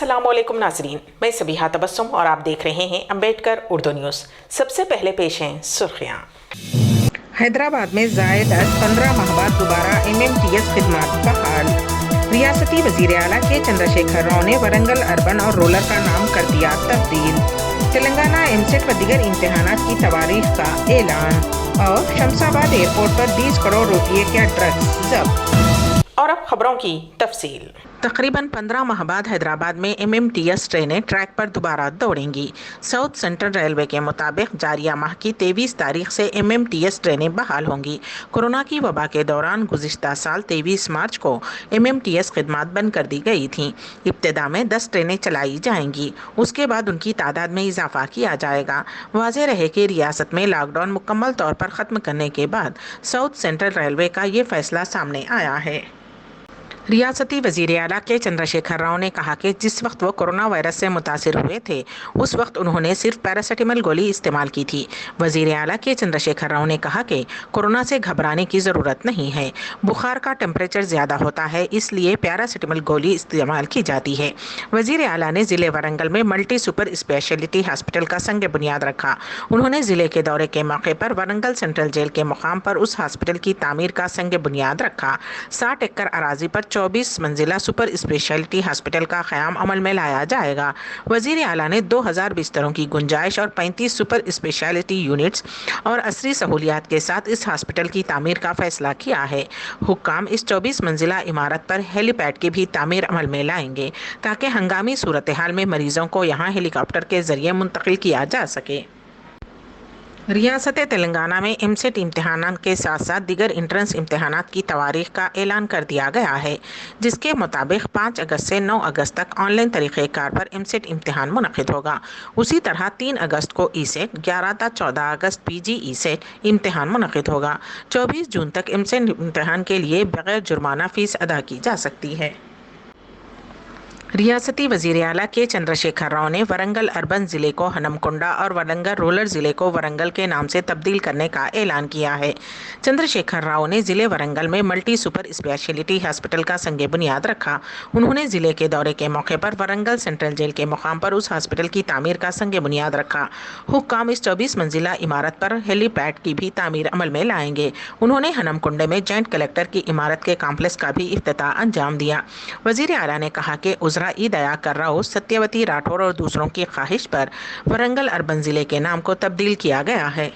अस्सलाम वालेकुम नाजरीन, मैं सबीहा तबस्सुम और आप देख रहे हैं अम्बेडकर उर्दू न्यूज़। सबसे पहले पेश हैं सुर्खियाँ। हैदराबाद में जायद आज 15 माह बाद दोबारा MMTS खिदमात बहाल। रियासती वजीर आला के चंद्रशेखर राव ने वरंगल अर्बन और रूरल का नाम कर दिया तब्दील। तेलंगाना एमसेट व दीगर इम्तिहानात की तवारीख का ऐलान। और शमशाबाद एयरपोर्ट पर 20 करोड़ रुपये का ड्रग्स जब्त। और अब खबरों की तफसील। तकरीबन 15 माह बाद हैदराबाद में MMTS ट्रेनें ट्रैक पर दोबारा दौड़ेंगी। साउथ सेंट्रल रेलवे के मुताबिक जारिया माह की 23 तारीख से MMTS ट्रेनें बहाल होंगी। कोरोना की वबा के दौरान गुज़िश्ता साल 23 मार्च को MMTS खिदमात बंद कर दी गई थी। इब्तिदा में 10 ट्रेनें चलाई जाएंगी, उसके बाद उनकी तादाद में इजाफा किया जाएगा। वाज़ेह रहे कि रियासत में लॉकडाउन मुकम्मल तौर पर ख़त्म करने के बाद साउथ सेंट्रल रेलवे का ये फैसला सामने आया है। रियासती वजीर आला के चंद्रशेखर राव ने कहा कि जिस वक्त वो कोरोना वायरस से मुतासिर हुए थे उस वक्त उन्होंने सिर्फ पैरासिटामोल गोली इस्तेमाल की थी। वजीर आला के चंद्रशेखर राव ने कहा कि कोरोना से घबराने की ज़रूरत नहीं है, बुखार का टेम्परेचर ज़्यादा होता है इसलिए पैरासिटामोल गोली इस्तेमाल की जाती है। वजीर आला ने ज़िले वरंगल में मल्टी सुपर स्पेशलिटी हॉस्पिटल का संग बुनियाद रखा। उन्होंने ज़िले के दौरे के मौके पर वरंगल सेंट्रल जेल के मुकाम पर उस हॉस्पिटल की तामीर का संग बुनियाद रखा। 60 एकड़ अराजी पर 24 मंजिला सुपर स्पेशलिटी हॉस्पिटल का क़याम अमल में लाया जाएगा। वज़ीर आला ने 2000 बिस्तरों की गुंजाइश और 35 सुपर स्पेशलिटी यूनिट्स और असरी सहूलियात के साथ इस हॉस्पिटल की तामीर का फैसला किया है। हुक्काम इस 24 मंजिला इमारत पर हेलीपैड की भी तामीर अमल में लाएंगे ताकि हंगामी सूरत हाल में मरीजों को यहाँ हेलीकॉप्टर के जरिए मुंतकिल किया जा सके। रियासत तेलंगाना में एमसेट इम्तिहान के साथ साथ दीगर इंट्रेंस इम्तिहानात की तवारीख का ऐलान कर दिया गया है, जिसके मुताबिक 5 अगस्त से 9 अगस्त तक ऑनलाइन तरीक़ेकार पर एमसेट इम्तिहान मुनक़िद होगा। उसी तरह 3 अगस्त को ई-सेट, 11 ta 14 अगस्त PG ई-सेट इम्तिहान मुनक़िद होगा। 24 जून तक एमसेट इम्तिहान के लिए बग़ैर जुर्माना फ़ीस अदा की जा सकती है। रियासती वज़ीर आला के चंद्रशेखर राव ने वरंगल अर्बन ज़िले को हनमकुंडा और वरंगल रूरल ज़िले को वरंगल के नाम से तब्दील करने का ऐलान किया है। चंद्रशेखर राव ने ज़िले वरंगल में मल्टी सुपर स्पेशलिटी हॉस्पिटल का संग बुनियाद रखा। उन्होंने ज़िले के दौरे के मौके पर वरंगल सेंट्रल जेल के मुकाम पर उस हॉस्पिटल की तामीर का संग बुनियाद रखा। हुक्काम इस 24 मंजिला इमारत पर हेलीपैड की भी तामीर अमल में लाएंगे। उन्होंने हनमकुंडे में जॉइंट कलेक्टर की इमारत के कॉम्प्लेक्स का भी इफ्तिताह अंजाम दिया। वज़ीर आला ने कहा कि ई दया कर राव, सत्यवती राठौर और दूसरों की ख्वाहिश पर वरंगल अर्बन जिले के नाम को तब्दील किया गया है।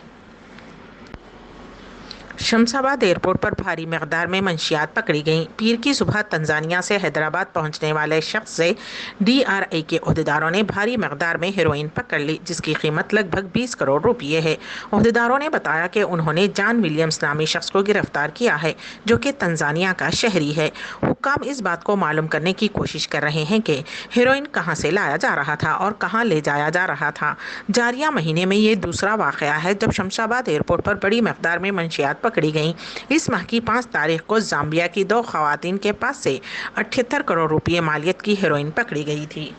शमशाबाद एयरपोर्ट पर भारी मकदार में मंशियात पकड़ी गईं। पीर की सुबह तंजानिया से हैदराबाद पहुंचने वाले शख्स से DRI के अहदेदारों ने भारी मकदार में हेरोइन पकड़ ली, जिसकी कीमत लगभग 20 करोड़ रुपये है। अहदेदारों ने बताया कि उन्होंने जॉन विलियम्स नामी शख्स को गिरफ्तार किया है, जो कि तंजानिया का शहरी है। हुक्काम इस बात को मालूम करने की कोशिश कर रहे हैं कि हेरोइन कहाँ से लाया जा रहा था और कहाँ ले जाया जा रहा था। जारिया महीने में ये दूसरा वाक़या है जब शमशाबाद एयरपोर्ट पर बड़ी मकदार में मंशियात पकड़ी गई। इस माह की 5 तारीख को जाम्बिया की 2 खवातीन के पास से 78 करोड़ रुपये मालियत की हेरोइन पकड़ी गई थी।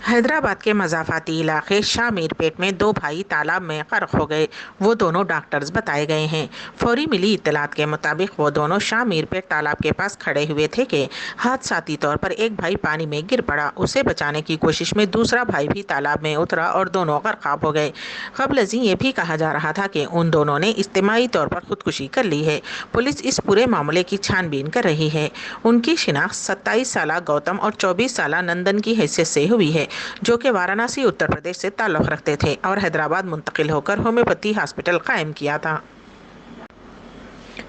हैदराबाद के मज़ाफ़ाती इलाके शाह मीरपेट में 2 भाई तालाब में गर्क हो गए। वो दोनों डॉक्टर्स बताए गए हैं। फौरी मिली इत्तलात के मुताबिक वो दोनों शाह मीरपेट तालाब के पास खड़े हुए थे कि हादसाती तौर पर एक भाई पानी में गिर पड़ा। उसे बचाने की कोशिश में दूसरा भाई भी तालाब में उतरा और दोनों गर्काब हो गए। क़ब्ल ये भी कहा जा रहा था कि उन दोनों ने इज्तिमाई तौर पर खुदकुशी कर ली है। पुलिस इस पूरे मामले की छानबीन कर रही है। उनकी शिनाख्त 27 साला गौतम और 24 साला नंदन की हैसियत से हुई है, जो कि वाराणसी उत्तर प्रदेश से ताल्लुक़ रखते थे और हैदराबाद मुंतकिल होकर होम्योपैथी हॉस्पिटल कायम किया था।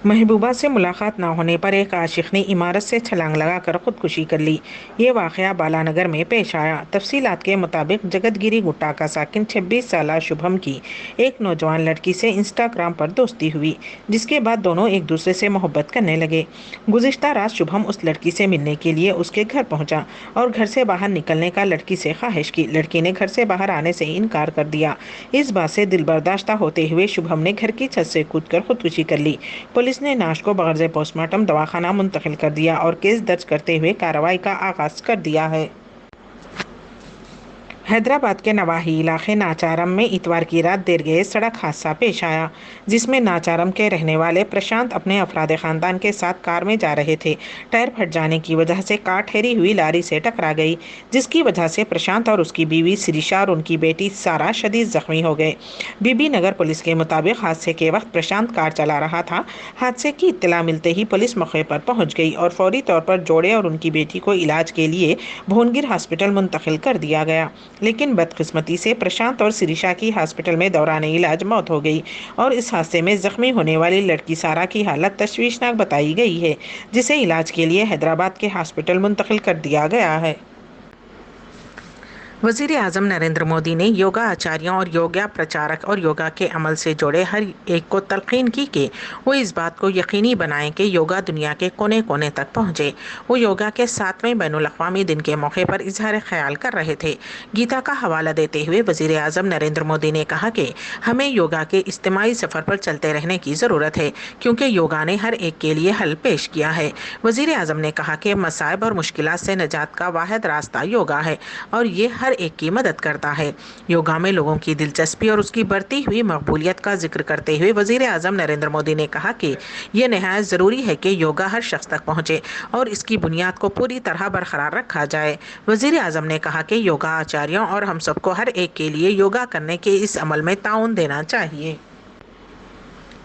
महबूबा से मुलाकात न होने पर एक आशिक ने इमारत से छलांग लगाकर खुदकुशी कर ली। ये वाक़या बालानगर में पेश आया। तफसीलात के मुताबिक जगतगिरी गुट्टा का साकिन 26 साला शुभम की एक नौजवान लड़की से इंस्टाग्राम पर दोस्ती हुई, जिसके बाद दोनों एक दूसरे से मोहब्बत करने लगे। गुज़िश्ता रात शुभम उस लड़की से मिलने के लिए उसके घर पहुंचा और घर से बाहर निकलने का लड़की से ख्वाहिश की। लड़की ने घर से बाहर आने से इनकार कर दिया। इस बात से दिलबर्दाश्ता होते हुए शुभम ने घर की छत से कूदकर खुदकुशी कर ली। पुलिस ने नाश को बगैर पोस्टमार्टम दवाखाना मुंतकिल कर दिया और केस दर्ज करते हुए कार्रवाई का आगाज कर दिया है। हैदराबाद के नवाही इलाके नाचारम में इतवार की रात देर गए सड़क हादसा पेश आया, जिसमें नाचारम के रहने वाले प्रशांत अपने अफराद खानदान के साथ कार में जा रहे थे। टायर फट जाने की वजह से कार ठहरी हुई लारी से टकरा गई, जिसकी वजह से प्रशांत और उसकी बीवी शिरीषा और उनकी बेटी सारा शदीद जख्मी हो गए। बीबी नगर पुलिस के मुताबिक हादसे के वक्त प्रशांत कार चला रहा था। हादसे की इत्तला मिलते ही पुलिस मौके पर पहुंच गई और फौरी तौर पर जोड़े और उनकी बेटी को इलाज के लिए भुवनगिर हॉस्पिटल मुंतकिल कर दिया गया, लेकिन बदकिस्मती से प्रशांत और शिरीषा की हॉस्पिटल में दौरान इलाज मौत हो गई और इस हादसे में जख्मी होने वाली लड़की सारा की हालत तशवीशनाक बताई गई है, जिसे इलाज के लिए हैदराबाद के हॉस्पिटल मुंतकिल कर दिया गया है। वज़ीर आज़म नरेंद्र मोदी ने योगा आचार्यों और योगा प्रचारक और योगा के अमल से जुड़े हर एक को तलकीन की कि वो इस बात को यकीनी बनाएं कि योगा दुनिया के कोने कोने तक पहुँचे। वो योगा के 7वें बैनुल-अक़वामी दिन के मौके पर इजहार ख्याल कर रहे थे। गीता का हवाला देते हुए वज़ीर आज़म नरेंद्र मोदी ने कहा कि हमें योगा के इज्तिमाई सफ़र पर चलते रहने की ज़रूरत है, क्योंकि योगा ने हर एक के लिए हल पेश किया है। वज़ीर आज़म ने कहा कि मसाइब और मुश्किलात से निजात का वाहिद रास्ता योगा है और ये हर एक की मदद करता है। योगा में लोगों की दिलचस्पी और उसकी बढ़ती हुई मकबूलियत का जिक्र करते हुए वज़ीर आज़म नरेंद्र मोदी ने कहा कि यह निहायत ज़रूरी है कि योगा हर शख्स तक पहुँचे और इसकी बुनियाद को पूरी तरह बरकरार रखा जाए। वज़ीर आज़म ने कहा कि योगा आचार्यों और हम सबको हर एक के लिए योगा करने के इस अमल में ताउन देना चाहिए।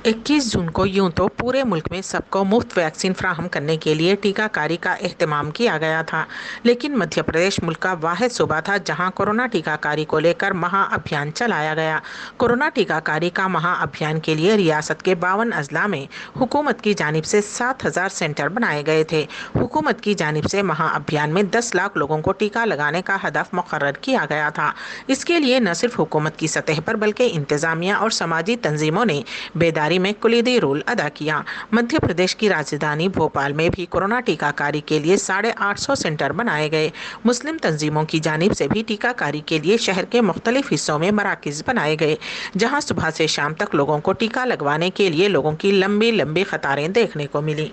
21 जून को यूं तो पूरे मुल्क में सबको मुफ्त वैक्सीन फ्राहम करने के लिए टीकाकारी का एहतमाम किया गया था, लेकिन मध्य प्रदेश मुल्क का वाहिद सूबा था जहां कोरोना टीकाकारी को लेकर महाअभियान चलाया गया। कोरोना टीकाकारी का महाअभियान के लिए रियासत के 52 अजला में हुकूमत की जानिब से 7,000 सेंटर बनाए गए थे। हुकूमत की जानिब से महाअभियान में 10 लाख लोगों को टीका लगाने का हदफ मुकर्रर किया गया था। इसके लिए न सिर्फ हुकूमत की सतह पर बल्कि इंतजामिया और समाजी तंजीमों ने बेदारी में कुलीदी रोल अदा किया। मध्य प्रदेश की राजधानी भोपाल में भी कोरोना टीकाकारी के लिए 850 सेंटर बनाए गए। मुस्लिम तंजीमों की जानिब से भी टीकाकारी के लिए शहर के मुख्तलिफ हिस्सों में मराकिज बनाए गए, जहां सुबह से शाम तक लोगों को टीका लगवाने के लिए लोगों की लंबी लंबी कतारें देखने को मिली।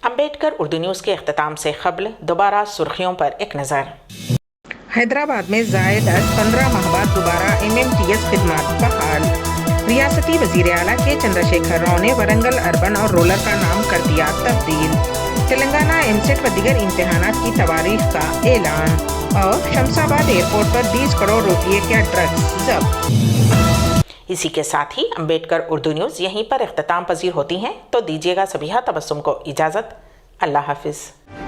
अम्बेडकर उर्दू न्यूज़ के इख्तिताम से क़ब्ल दोबारा सुर्खियों पर एक नज़र। हैदराबाद में ज़ायद 15 माह बाद दोबारा MMTS खिदमात बहाल। रियासती वज़ीर आला के चंद्रशेखर राव ने वरंगल अर्बन और रूरल का नाम कर दिया तब्दील। तेलंगाना एमसेट व दीगर इम्तिहानात की तवारीख का ऐलान और शमशाबाद एयरपोर्ट पर 20 करोड़ रुपये का ड्रग्स जब्त। इसी के साथ ही अम्बेडकर उर्दू न्यूज़ यहीं पर इख्तिताम पजीर होती हैं, तो दीजिएगा सभी तबस्सुम को इजाज़त। अल्लाह हाफिज़।